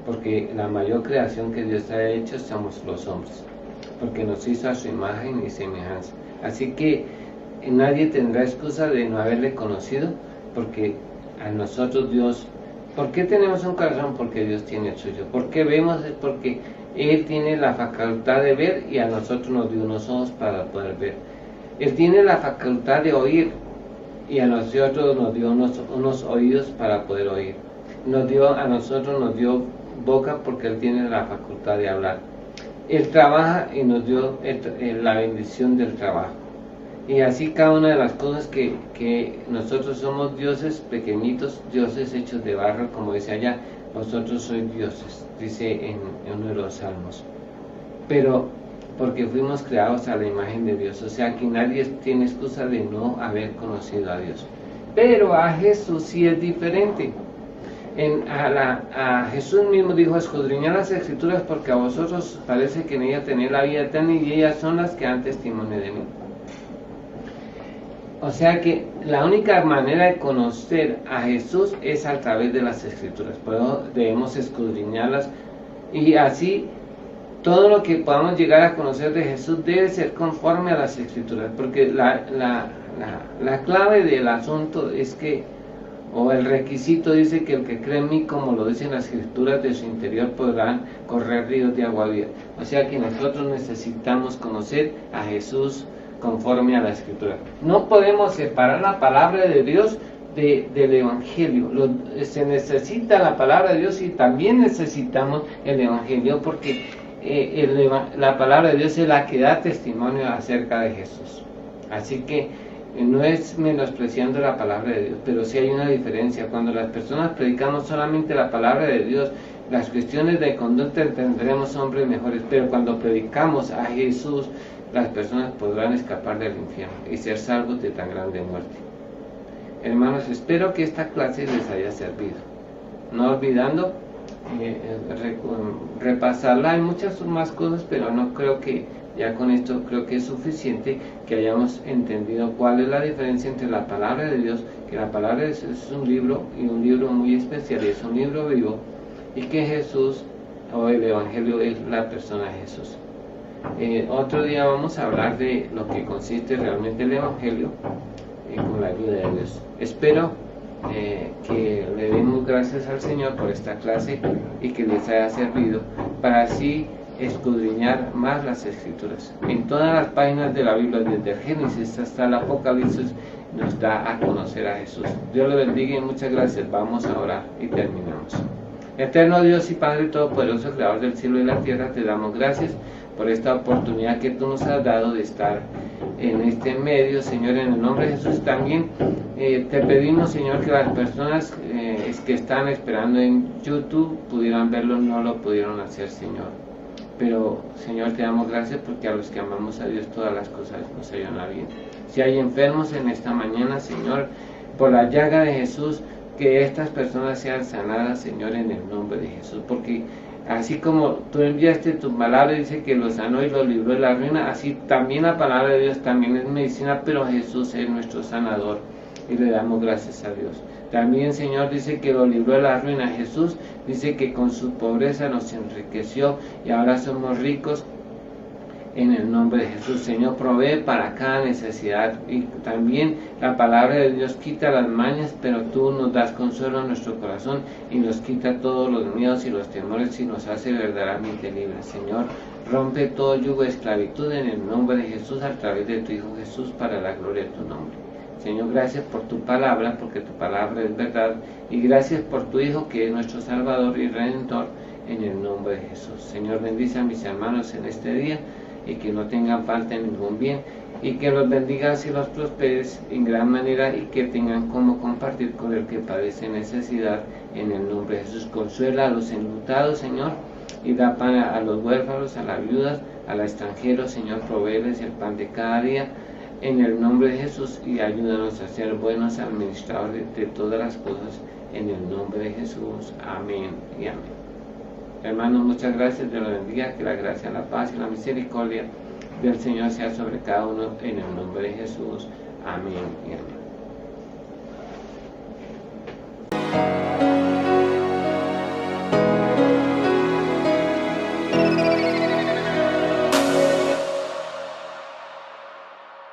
porque la mayor creación que Dios ha hecho somos los hombres, porque nos hizo a su imagen y semejanza. Así que nadie tendrá excusa de no haberle conocido, porque a nosotros Dios... ¿Por qué tenemos un corazón? Porque Dios tiene el suyo. ¿Por qué vemos? Es porque Él tiene la facultad de ver, y a nosotros nos dio unos ojos para poder ver. Él tiene la facultad de oír, y a nosotros nos dio unos oídos para poder oír. A nosotros nos dio boca, porque Él tiene la facultad de hablar. Él trabaja y nos dio la bendición del trabajo. Y así cada una de las cosas que nosotros somos dioses pequeñitos, dioses hechos de barro, como dice allá, vosotros sois dioses, dice en uno de los salmos. Pero porque fuimos creados a la imagen de Dios, o sea que nadie tiene excusa de no haber conocido a Dios. Pero a Jesús sí es diferente. A Jesús mismo dijo, escudriñad las Escrituras, porque a vosotros parece que en ellas tenéis la vida eterna, y ellas son las que dan testimonio de mí. O sea que la única manera de conocer a Jesús es a través de las Escrituras. Por eso debemos escudriñarlas, y así todo lo que podamos llegar a conocer de Jesús debe ser conforme a las Escrituras, porque la clave del asunto es que, o el requisito dice que el que cree en mí, como lo dicen las Escrituras, de su interior podrán correr ríos de agua viva. O sea que nosotros necesitamos conocer a Jesús conforme a la Escritura. No podemos separar la palabra de Dios del Evangelio. Se necesita la palabra de Dios, y también necesitamos el Evangelio, porque la palabra de Dios es la que da testimonio acerca de Jesús. Así que no es menospreciando la palabra de Dios, pero sí hay una diferencia. Cuando las personas predicamos solamente la palabra de Dios, las cuestiones de conducta tendremos hombres mejores, pero cuando predicamos a Jesús, las personas podrán escapar del infierno y ser salvos de tan grande muerte. Hermanos, espero que esta clase les haya servido, no olvidando repasarla. Hay muchas más cosas, pero no creo que ya con esto, creo que es suficiente que hayamos entendido cuál es la diferencia entre la palabra de Dios, que la palabra de Dios es un libro, y un libro muy especial, es un libro vivo, y que Jesús, o el Evangelio, es la persona de Jesús. Otro día vamos a hablar de lo que consiste realmente el Evangelio, con la ayuda de Dios. Espero que le demos gracias al Señor por esta clase, y que les haya servido para así escudriñar más las Escrituras. En todas las páginas de la Biblia, desde el Génesis hasta el Apocalipsis, nos da a conocer a Jesús. Dios le bendiga y muchas gracias. Vamos a orar y terminamos. Eterno Dios y Padre Todopoderoso, Creador del cielo y la tierra, te damos gracias por esta oportunidad que tú nos has dado de estar en este medio, Señor, en el nombre de Jesús. También te pedimos, Señor, que las personas que están esperando en YouTube pudieran verlo, no lo pudieron hacer, Señor. Pero, Señor, te damos gracias, porque a los que amamos a Dios todas las cosas nos ayudan a bien. Si hay enfermos en esta mañana, Señor, por la llaga de Jesús, que estas personas sean sanadas, Señor, en el nombre de Jesús, porque así como tú enviaste tu palabra, dice que los sanó y los libró de la ruina, así también la palabra de Dios también es medicina, pero Jesús es nuestro sanador, y le damos gracias a Dios. También, Señor, dice que lo libró de la ruina. Jesús dice que con su pobreza nos enriqueció, y ahora somos ricos en el nombre de Jesús. Señor, provee para cada necesidad, y también la palabra de Dios quita las mañas, pero tú nos das consuelo en nuestro corazón, y nos quita todos los miedos y los temores, y nos hace verdaderamente libres. Señor, rompe todo yugo de esclavitud en el nombre de Jesús, a través de tu Hijo Jesús, para la gloria de tu nombre. Señor, gracias por tu palabra, porque tu palabra es verdad, y gracias por tu Hijo, que es nuestro Salvador y Redentor, en el nombre de Jesús. Señor, bendice a mis hermanos en este día, y que no tengan falta en ningún bien, y que los bendigas y los prosperes en gran manera, y que tengan como compartir con el que padece necesidad, en el nombre de Jesús. Consuela a los enlutados, Señor, y da pan a los huérfanos, a las viudas, a los extranjeros. Señor, provéeles el pan de cada día, en el nombre de Jesús, y ayúdanos a ser buenos administradores de todas las cosas, en el nombre de Jesús. Amén y amén. Hermanos, muchas gracias. Dios los bendiga. Que la gracia, la paz y la misericordia del Señor sea sobre cada uno, en el nombre de Jesús. Amén y amén.